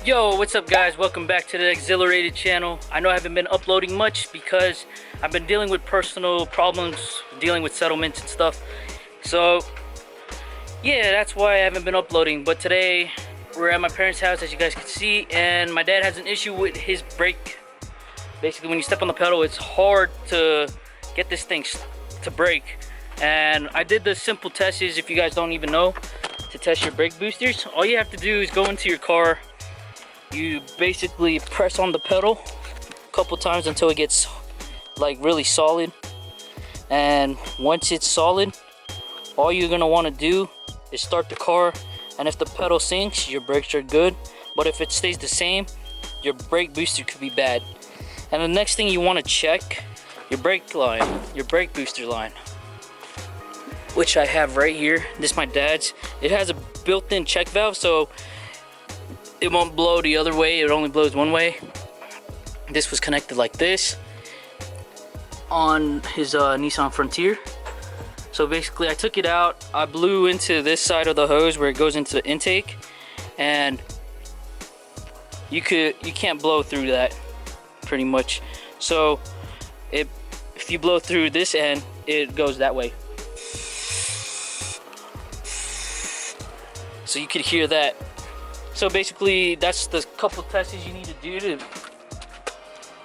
Yo, what's up guys? Welcome back to the Xillerated channel. I know I haven't been uploading much because I've been dealing with personal problems, dealing with settlements and stuff. So yeah, that's why I haven't been uploading. But today we're at my parents' house, as you guys can see, and my dad has an issue with his brake. Basically, when you step on the pedal, it's hard to get this thing to brake. And I did the simple tests, if you guys don't even know, to test your brake boosters. All you have to do is go into your car. You basically press on the pedal a couple times until it gets like really solid. And once it's solid, all you're gonna want to do is start the car. And if the pedal sinks, your brakes are good. But if it stays the same, your brake booster could be bad. And the next thing you want to check, your brake line, your brake booster line, which I have right here. This is my dad's. It has a built-in check valve, so it won't blow the other way. It only blows one way. This was connected like this on his Nissan Frontier. So basically, I took it out. I blew into this side of the hose where it goes into the intake, and you can't blow through that, pretty much. So if you blow through this end, it goes that way. So you could hear that. So basically, that's the couple tests you need to do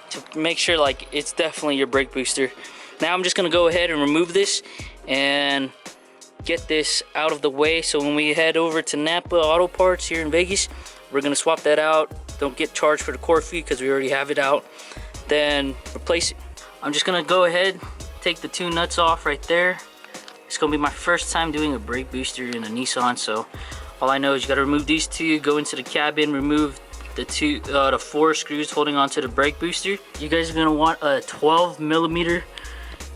to make sure like it's definitely your brake booster. Now I'm just gonna go ahead and remove this and get this out of the way. So when we head over to Napa Auto Parts here in Vegas, we're gonna swap that out. Don't get charged for the core fee because we already have it out. Then replace it. I'm just gonna go ahead, take the two nuts off right there. It's gonna be my first time doing a brake booster in a Nissan, so all I know is you gotta remove these two, go into the cabin, remove the four screws holding onto the brake booster. You guys are gonna want a 12mm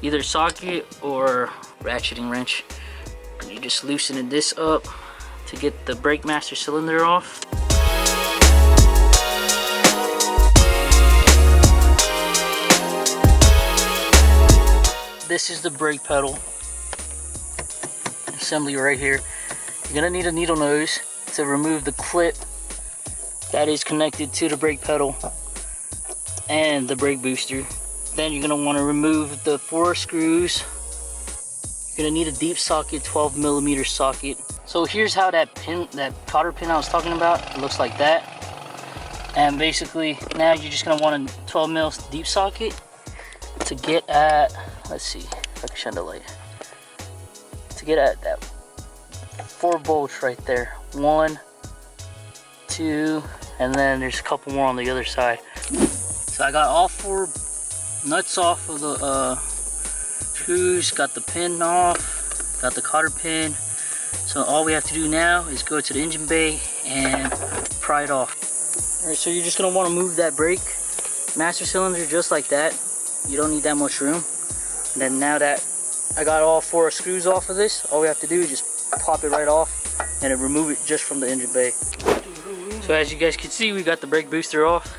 either socket or ratcheting wrench. You're just loosening this up to get the brake master cylinder off. This is the brake pedal assembly right here. You're gonna need a needle nose to remove the clip that is connected to the brake pedal and the brake booster. Then you're gonna want to remove the four screws. You're gonna need a deep socket, 12mm socket. So here's how that cotter pin I was talking about, it looks like that. And basically now you're just gonna want a 12mm deep socket to get at, let's see if I can shine the light, to get at that 4 bolts right there. 1, 2, and then there's a couple more on the other side. So I got all 4 nuts off of the screws, got the pin off, got the cotter pin. So all we have to do now is go to the engine bay and pry it off. Alright, so you're just gonna want to move that brake master cylinder just like that. You don't need that much room. And then now that I got all 4 screws off of this, all we have to do is just pop it right off and then remove it just from the engine bay. So as you guys can see, we got the brake booster off,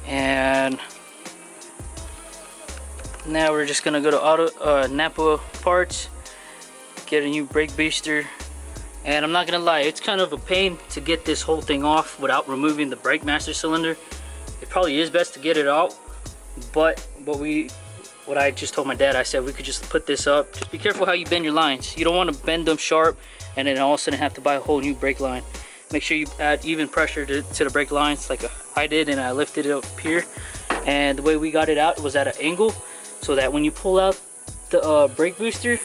and now we're just gonna go to Napa Parts, get a new brake booster. And I'm not gonna lie, it's kind of a pain to get this whole thing off without removing the brake master cylinder. It probably is best to get it out, but what I just told my dad, I said we could just put this up. Just be careful how you bend your lines. You don't want to bend them sharp and then all of a sudden have to buy a whole new brake line. Make sure you add even pressure to the brake lines like I did, and I lifted it up here. And the way we got it out was at an angle, so that when you pull out the brake booster,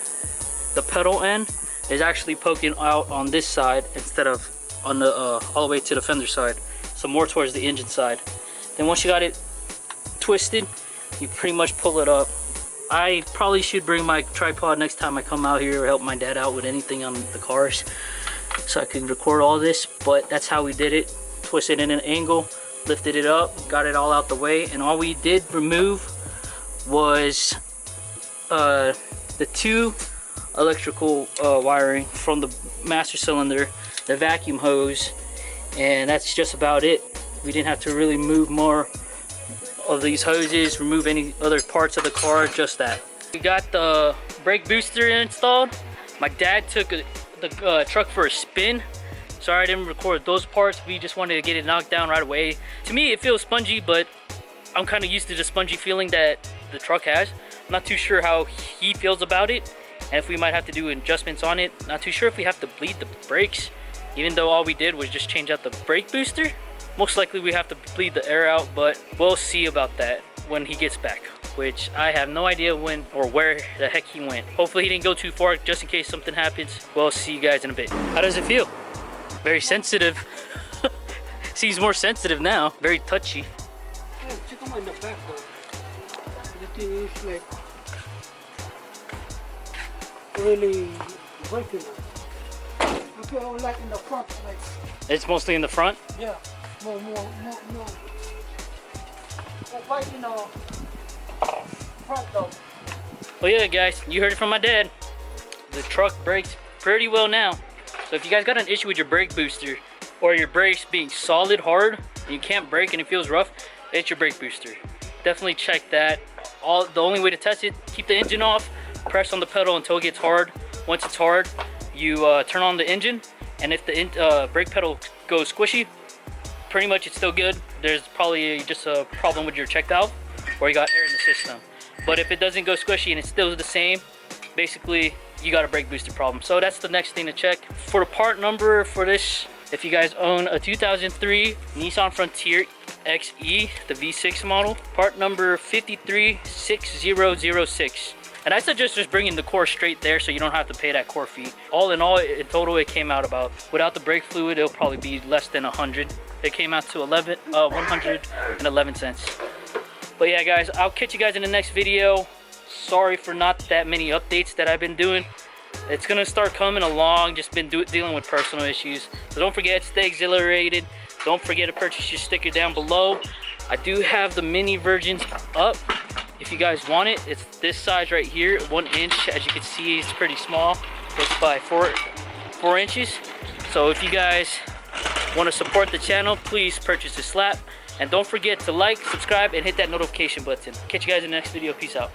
the pedal end is actually poking out on this side instead of on the all the way to the fender side, so more towards the engine side. Then once you got it twisted, you pretty much pull it up. I probably should bring my tripod next time I come out here or help my dad out with anything on the cars so I could record all this, but that's how we did it. Twisted in an angle, lifted it up, got it all out the way, and all we did remove was the 2 electrical wiring from the master cylinder, the vacuum hose, and that's just about it. We didn't have to really move more of these hoses, remove any other parts of the car, just that. We got the brake booster installed. My dad took the truck for a spin, Sorry I didn't record those parts. We just wanted to get it knocked down right away. To me, it feels spongy, but I'm kind of used to the spongy feeling that the truck has. I'm not too sure how he feels about it, and if we might have to do adjustments on it. Not too sure if we have to bleed the brakes, even though all we did was just change out the brake booster. Most likely we have to bleed the air out, but we'll see about that when he gets back, which I have no idea when or where the heck he went. Hopefully he didn't go too far, just in case something happens. We'll see you guys in a bit. How does it feel? Very sensitive. Seems more sensitive now. Very touchy. Yeah, check them in the back though. The thing is like really breaking it. I feel like in the front, like. It's mostly in the front? Yeah, more. Right in the front though. Well, yeah, guys, you heard it from my dad. The truck brakes pretty well now. So if you guys got an issue with your brake booster or your brakes being solid hard and you can't brake and it feels rough, it's your brake booster. Definitely check that. The only way to test it, keep the engine off, press on the pedal until it gets hard. Once it's hard, you turn on the engine, and if the brake pedal goes squishy, pretty much it's still good. There's probably just a problem with your check valve, or you got air in the system. But if it doesn't go squishy and it's still the same, basically you got a brake booster problem. So that's the next thing to check. For the part number for this, if you guys own a 2003 Nissan Frontier XE, the V6 model, part number 536006. And I suggest just bringing the core straight there so you don't have to pay that core fee. All in all, in total, it came out about, without the brake fluid, it'll probably be less than 100. It came out to 111 cents. But yeah, guys, I'll catch you guys in the next video. Sorry for not that many updates that I've been doing. It's gonna start coming along. Just been dealing with personal issues. So don't forget, stay xillerated. Don't forget to purchase your sticker down below. I do have the mini versions up. If you guys want it, it's this size right here, 1 inch. As you can see, it's pretty small. It's by 4 inches. So if you guys want to support the channel, please purchase this slab. And don't forget to like, subscribe, and hit that notification button. Catch you guys in the next video. Peace out.